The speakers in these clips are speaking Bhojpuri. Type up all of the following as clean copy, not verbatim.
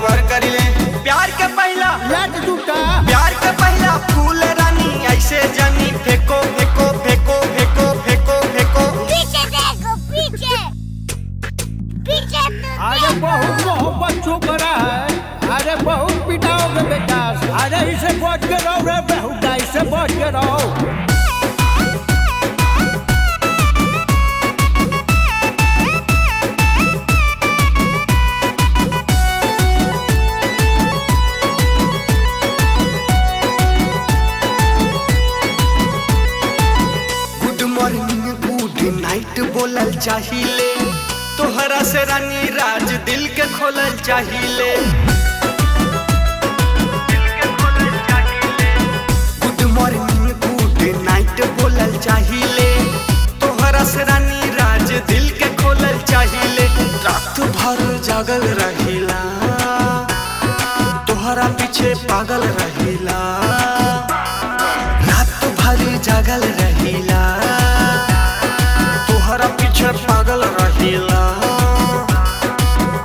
वर करिले। प्यार के पहला लाट टूटा प्यार के पहला फूल रानी ऐसे जानी फेंको फेंको फेंको फेंको फेंको फेंको। पीछे देखो पीछे पीछे तो अरे बहुत मोहब्बत छोकरा है। अरे बहुत पिटाओगे बेटा। अरे इसे बच के रहो रे बेहुदा, इसे बच के रहो। गुड मॉर्निंग गुड नाइट बोलल चाहिए, तोहरा से रानी राज दिल के खोलल चाहिए। गुड मॉर्निंग गुड नाइट बोलल चाहिए, तोहरा से रानी राज दिल के खोलल चाहिए। रात भर जागल रहिला, तोहरा पीछे पागल रहिला। रात भर जागल रहिला, तोहरा पीछे पागल रहिला।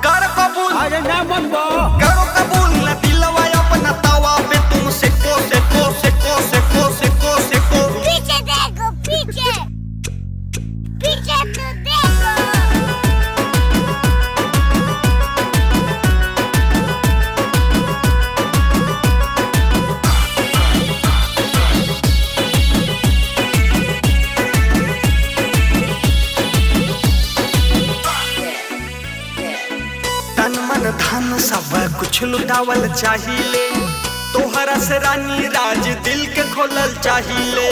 कर कबूल अरे ना मनबो करो कबूल न दिलवा अपना तवा पे तुम Seiko Seiko Seiko Seiko Seiko Seiko. पीछे देखो पीछे पीछे तो देखो। तन मन धन सब कुछ लुटावल चाहिए, तोहरा से रानी राज दिल के खोलल चाहिए।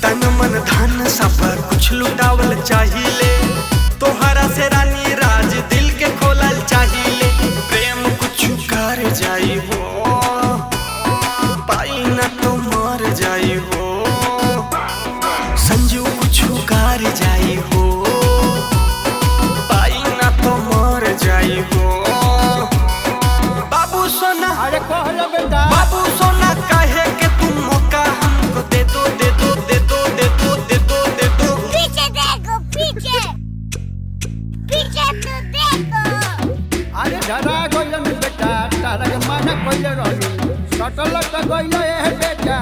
तन मन धन सब कुछ लुटावल चाहिए, तोहरा से रानी राज दिल के खोलल चाहिए। प्रेम कुछ कर जाई हो, पाई न तो मर जाई हो। संजू कुछ कर जाई हो, पाई न तो मर जाई हो। बाबू सोना अरे कह लो बेटा। बाबू सोना कहे के तुम मौका हमको दे दो दे दो दे दो दे दो दे दो दे दो। पीछे देखो पीछे पीछे तो देखो। अरे डरा गइल बेटा, तारा के माना कइले रहली। सटल त गइल ए बेटा।